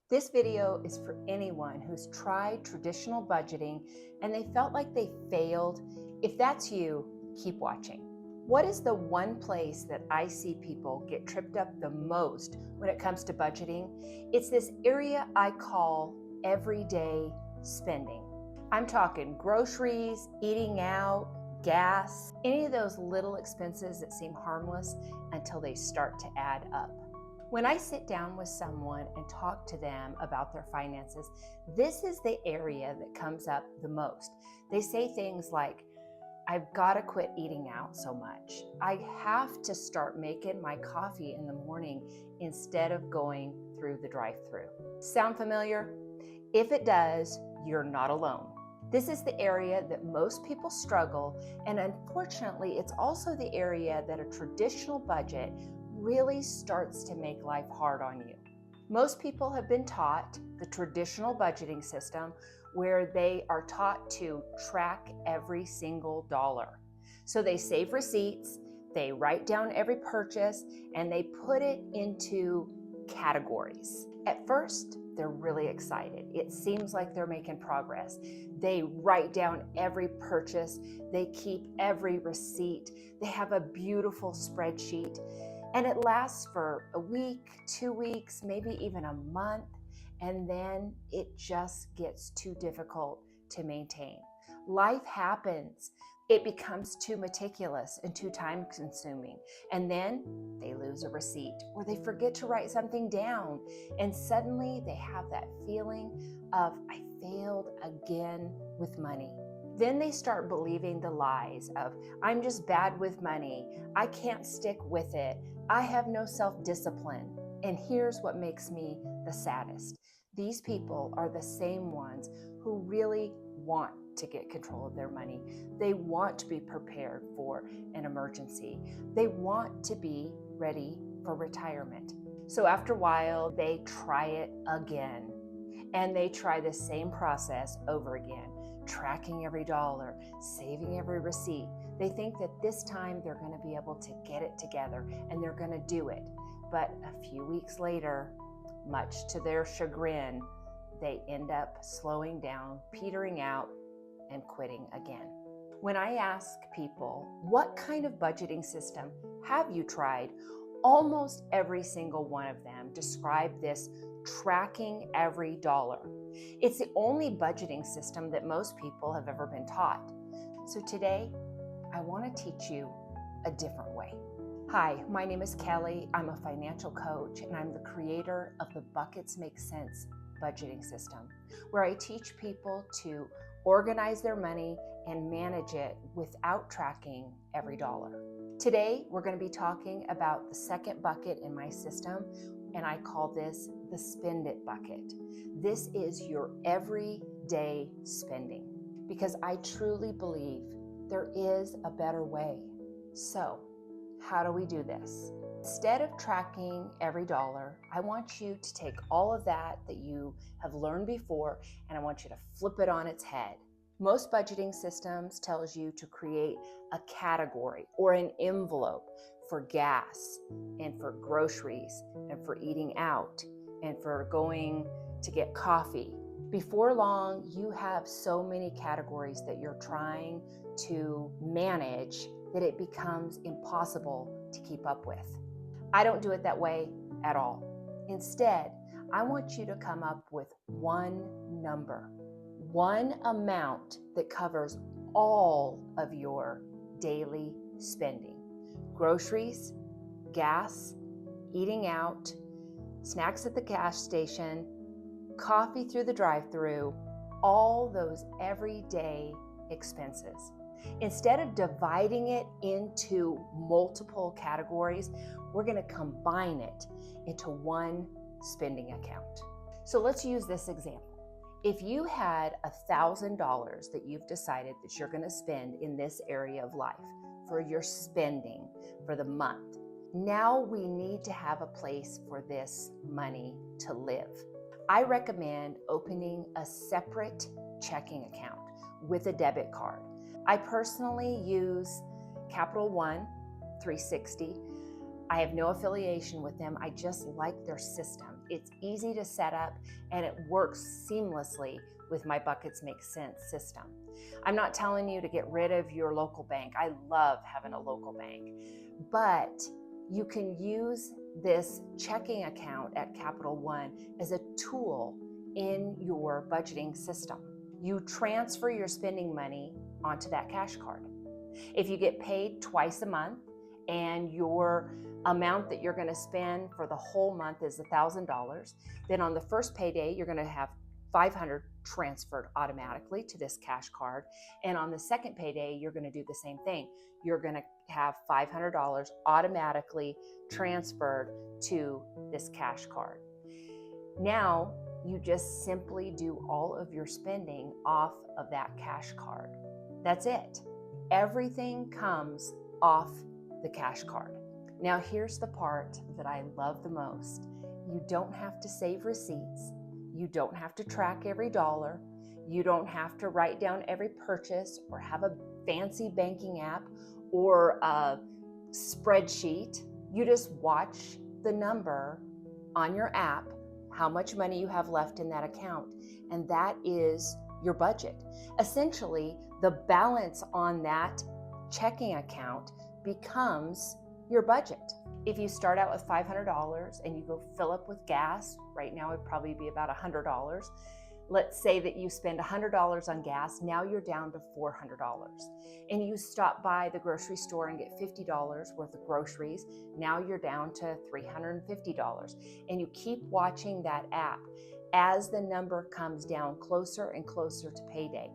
This video is for anyone who's tried traditional budgeting and they felt like they failed. If that's you, keep watching. What is the one place that I see people get tripped up the most when it comes to budgeting? It's this area I call everyday spending. I'm talking groceries, eating out, gas, any of those little expenses that seem harmless until they start to add up. When I sit down with someone and talk to them about their finances, this is the area that comes up the most. They say things like, I've got to quit eating out so much. I have to start making my coffee in the morning instead of going through the drive-thru. Sound familiar? If it does, you're not alone. This is the area that most people struggle, and unfortunately, it's also the area that a traditional budget really starts to make life hard on you. Most people have been taught the traditional budgeting system where they are taught to track every single dollar. So they save receipts, they write down every purchase, and they put it into categories. At first, they're really excited. It seems like they're making progress. They write down every purchase, they keep every receipt, they have a beautiful spreadsheet. And it lasts for a week, 2 weeks, maybe even a month, and then it just gets too difficult to maintain. Life happens. It becomes too meticulous and too time-consuming, and then they lose a receipt or they forget to write something down, and suddenly they have that feeling of, I failed again with money. Then they start believing the lies of, I'm just bad with money, I can't stick with it, I have no self-discipline. And here's what makes me the saddest. These people are the same ones who really want to get control of their money. They want to be prepared for an emergency. They want to be ready for retirement. So after a while, they try it again. And they try the same process over again, tracking every dollar, saving every receipt. They think that this time they're going to be able to get it together and they're going to do it. But a few weeks later, much to their chagrin, they end up slowing down, petering out, and quitting again. When I ask people, what kind of budgeting system have you tried? Almost every single one of them describe this tracking every dollar. It's the only budgeting system that most people have ever been taught. So today, I want to teach you a different way. Hi, my name is Kelly. I'm a financial coach, and I'm the creator of the Buckets Make Sense budgeting system, where I teach people to organize their money and manage it without tracking every dollar. Today, we're going to be talking about the second bucket in my system, and I call this the spend it bucket. This is your everyday spending, because I truly believe there is a better way. So, how do we do this? Instead of tracking every dollar, I want you to take all of that you have learned before, and I want you to flip it on its head. Most budgeting systems tells you to create a category or an envelope for gas and for groceries and for eating out and for going to get coffee. Before long, you have so many categories that you're trying to manage that it becomes impossible to keep up with. I don't do it that way at all. Instead, I want you to come up with one number, one amount that covers all of your daily spending. Groceries, gas, eating out, snacks at the gas station, coffee through the drive-thru, all those everyday expenses. Instead of dividing it into multiple categories, we're going to combine it into one spending account. So let's use this example. If you had $1,000 that you've decided that you're going to spend in this area of life for your spending for the month, now we need to have a place for this money to live. I recommend opening a separate checking account with a debit card. I personally use Capital One 360. I have no affiliation with them. I just like their system. It's easy to set up and it works seamlessly with my Buckets Make Sense system. I'm not telling you to get rid of your local bank. I love having a local bank, but you can use this checking account at Capital One as a tool in your budgeting system. You transfer your spending money onto that cash card. If you get paid twice a month and your amount that you're going to spend for the whole month is $1,000, then on the first payday, you're going to have $500 transferred automatically to this cash card. And on the second payday, you're going to do the same thing. You're going to have $500 automatically transferred to this cash card. Now, you just simply do all of your spending off of that cash card. That's it. Everything comes off the cash card. Now, here's the part that I love the most. You don't have to save receipts. You don't have to track every dollar. You don't have to write down every purchase or have a fancy banking app or a spreadsheet. You just watch the number on your app, how much money you have left in that account, and that is your budget. Essentially, the balance on that checking account becomes your budget. If you start out with $500 and you go fill up with gas, right now it'd probably be about $100. Let's say that you spend $100 on gas, now you're down to $400. And you stop by the grocery store and get $50 worth of groceries, now you're down to $350. And you keep watching that app as the number comes down closer and closer to payday.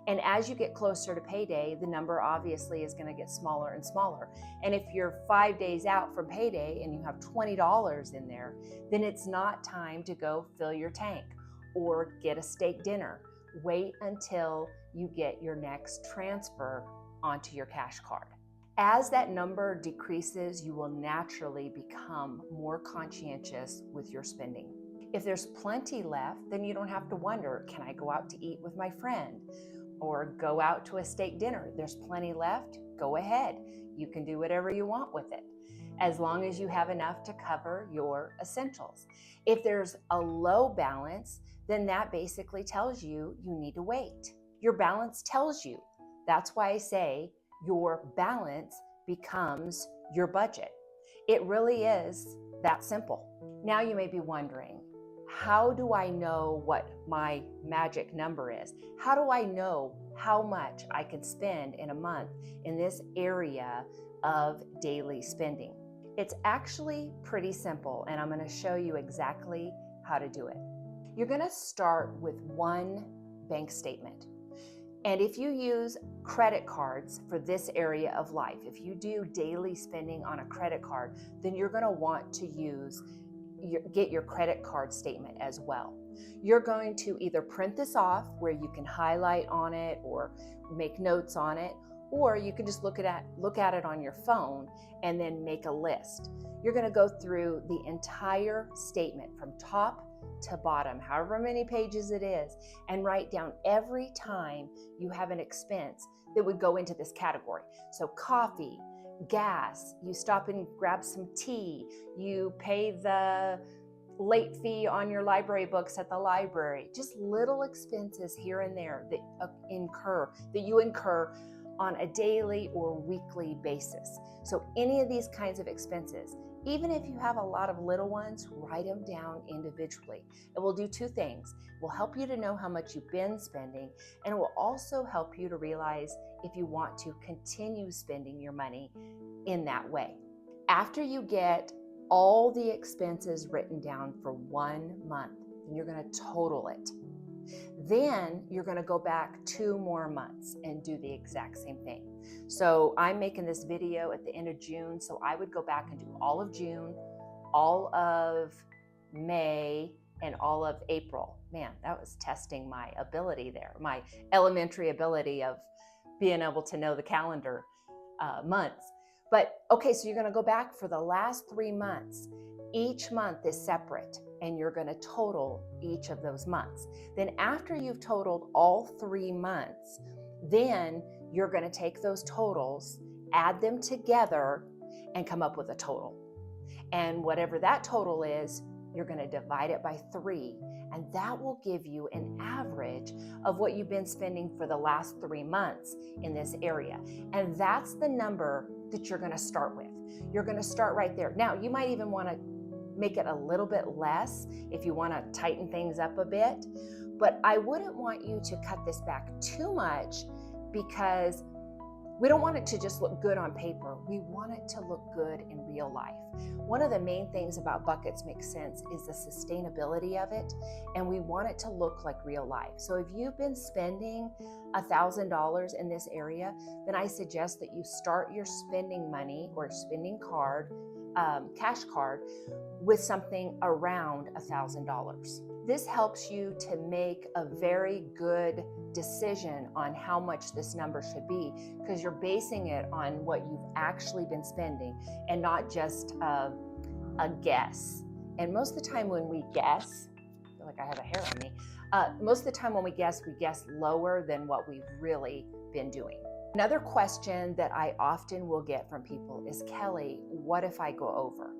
And as you get closer to payday, the number obviously is going to get smaller and smaller. And if you're 5 days out from payday and you have $20 in there, then it's not time to go fill your tank or get a steak dinner. Wait until you get your next transfer onto your cash card. As that number decreases, you will naturally become more conscientious with your spending. If there's plenty left, then you don't have to wonder, can I go out to eat with my friend? Or go out to a steak dinner. There's plenty left, go ahead. You can do whatever you want with it, as long as you have enough to cover your essentials. If there's a low balance, then that basically tells you you need to wait. Your balance tells you. That's why I say your balance becomes your budget. It really is that simple. Now you may be wondering, how do I know what my magic number is? How do I know how much I can spend in a month in this area of daily spending? It's actually pretty simple, and I'm going to show you exactly how to do it. You're going to start with one bank statement. And if you use credit cards for this area of life, if you do daily spending on a credit card, then you're going to want to get your credit card statement as well. You're going to either print this off where you can highlight on it or make notes on it, or you can just look at it on your phone and then make a list. You're going to go through the entire statement from top to bottom, however many pages it is, and write down every time you have an expense that would go into this category. So coffee, gas, you stop and grab some tea, you pay the late fee on your library books at the library, just little expenses here and there that you incur on a daily or weekly basis. So any of these kinds of expenses, even if you have a lot of little ones, write them down individually. It will do two things. It will help you to know how much you've been spending, and it will also help you to realize if you want to continue spending your money in that way. After you get all the expenses written down for 1 month, then you're going to total it. Then you're going to go back 2 more months and do the exact same thing. So I'm making this video at the end of June, so I would go back and do all of June, all of May, and all of April. Man, that was testing my ability there, my elementary ability of being able to know the calendar months. But okay, so you're going to go back for the last 3 months. Each month is separate, and you're going to total each of those months. Then after you've totaled all 3 months, then you're going to take those totals, add them together, and come up with a total. And whatever that total is, you're going to divide it by 3, and that will give you an average of what you've been spending for the last 3 months in this area. And that's the number that you're going to start with. You're going to start right there. Now, you might even want to make it a little bit less if you want to tighten things up a bit, but I wouldn't want you to cut this back too much, because we don't want it to just look good on paper. We want it to look good in real life. One of the main things about Buckets Make Sense is the sustainability of it, and we want it to look like real life. So if you've been spending $1,000 in this area, then I suggest that you start your spending money or spending card, cash card, with something around $1,000. This helps you to make a very good decision on how much this number should be, because you're basing it on what you've actually been spending and not just a guess. And most of the time when we guess, I feel like I have a hair on me, most of the time when we guess lower than what we've really been doing. Another question that I often will get from people is, Kelly, what if I go over?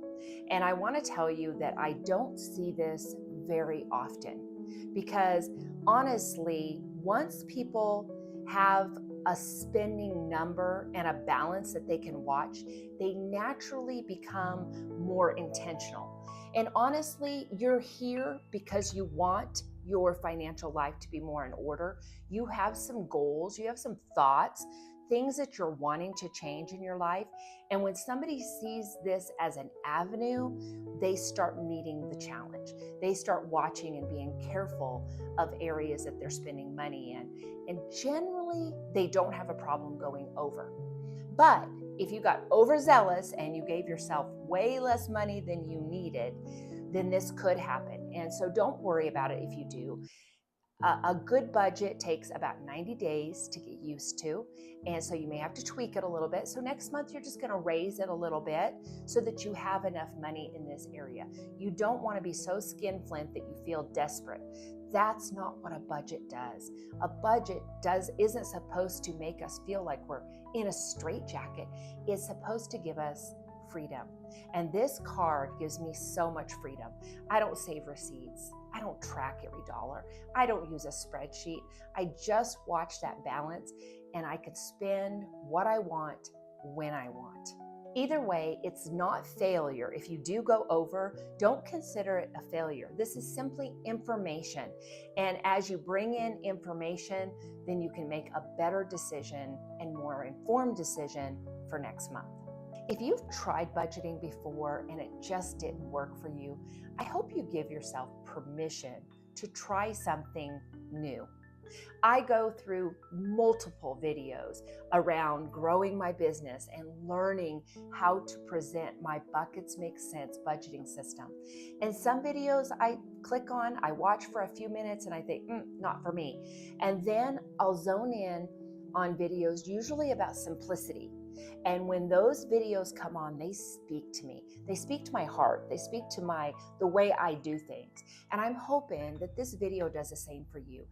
And I want to tell you that I don't see this very often, because honestly, once people have a spending number and a balance that they can watch, they naturally become more intentional. And honestly, you're here because you want your financial life to be more in order. You have some goals, you have some thoughts, things that you're wanting to change in your life. And when somebody sees this as an avenue, they start meeting the challenge. They start watching and being careful of areas that they're spending money in. And generally, they don't have a problem going over. But if you got overzealous and you gave yourself way less money than you needed, then this could happen. And so don't worry about it if you do. A good budget takes about 90 days to get used to, and so you may have to tweak it a little bit. So next month, you're just going to raise it a little bit so that you have enough money in this area. You don't want to be so skinflint that you feel desperate. That's not what a budget does. A budget isn't supposed to make us feel like we're in a straitjacket. It's supposed to give us freedom. And this card gives me so much freedom. I don't save receipts. I don't track every dollar. I don't use a spreadsheet. I just watch that balance, and I can spend what I want when I want. Either way, it's not failure. If you do go over, don't consider it a failure. This is simply information. And as you bring in information, then you can make a better decision and more informed decision for next month. If you've tried budgeting before and it just didn't work for you, I hope you give yourself permission to try something new. I go through multiple videos around growing my business and learning how to present my Buckets Make Sense budgeting system. And some videos I click on, I watch for a few minutes and I think, not for me. And then I'll zone in on videos usually about simplicity. And when those videos come on, they speak to me. They speak to my heart. They speak to the way I do things. And I'm hoping that this video does the same for you.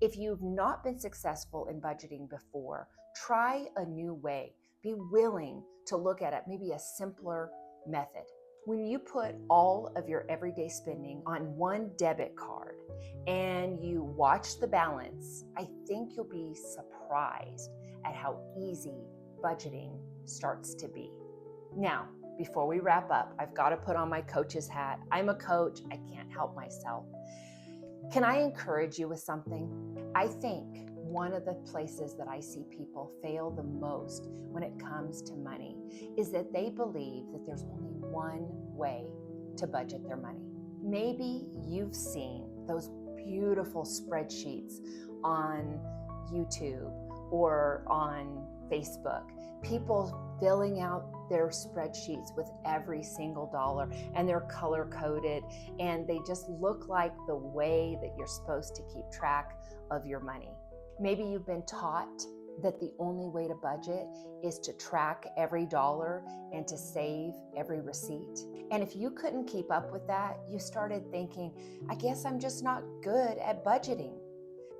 If you've not been successful in budgeting before, try a new way. Be willing to look at it, maybe a simpler method. When you put all of your everyday spending on one debit card and you watch the balance, I think you'll be surprised at how easy budgeting starts to be. Now, before we wrap up, I've got to put on my coach's hat. I'm a coach. I can't help myself. Can I encourage you with something? I think one of the places that I see people fail the most when it comes to money is that they believe that there's only one way to budget their money. Maybe you've seen those beautiful spreadsheets on YouTube or on Facebook, people filling out their spreadsheets with every single dollar, and they're color coded, and they just look like the way that you're supposed to keep track of your money. Maybe you've been taught that the only way to budget is to track every dollar and to save every receipt. And if you couldn't keep up with that, you started thinking, I guess I'm just not good at budgeting.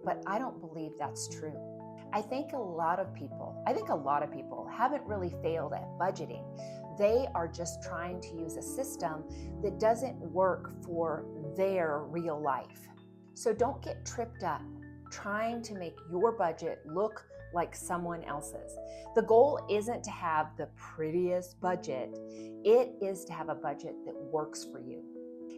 But I don't believe that's true. I think a lot of people haven't really failed at budgeting. They are just trying to use a system that doesn't work for their real life. So don't get tripped up trying to make your budget look like someone else's. The goal isn't to have the prettiest budget. It is to have a budget that works for you.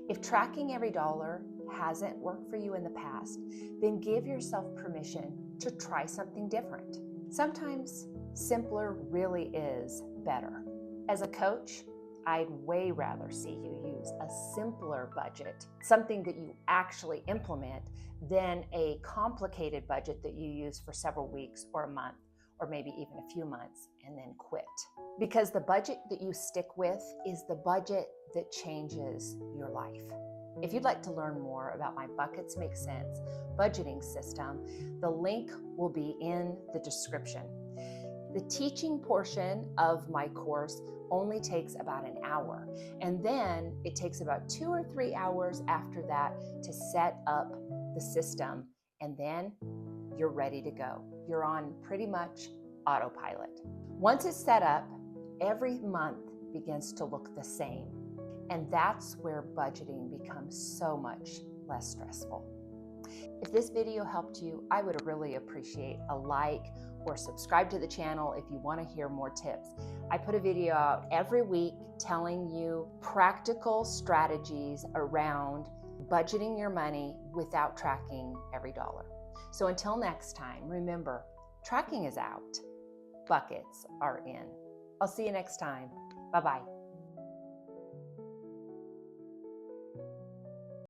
If tracking every dollar hasn't worked for you in the past, then give yourself permission to try something different. Sometimes simpler really is better. As a coach, I'd way rather see you use a simpler budget, something that you actually implement, than a complicated budget that you use for several weeks or a month, or maybe even a few months, and then quit. Because the budget that you stick with is the budget that changes your life. If you'd like to learn more about my Buckets Make Sense budgeting system, the link will be in the description. The teaching portion of my course only takes about an hour, and then it takes about 2 or 3 hours after that to set up the system, and then you're ready to go. You're on pretty much autopilot. Once it's set up, every month begins to look the same, and that's where budgeting becomes so much less stressful. If this video helped you, I would really appreciate a like or subscribe to the channel if you want to hear more tips. I put a video out every week telling you practical strategies around budgeting your money without tracking every dollar. So until next time, remember, tracking is out, buckets are in. I'll see you next time. Bye-bye.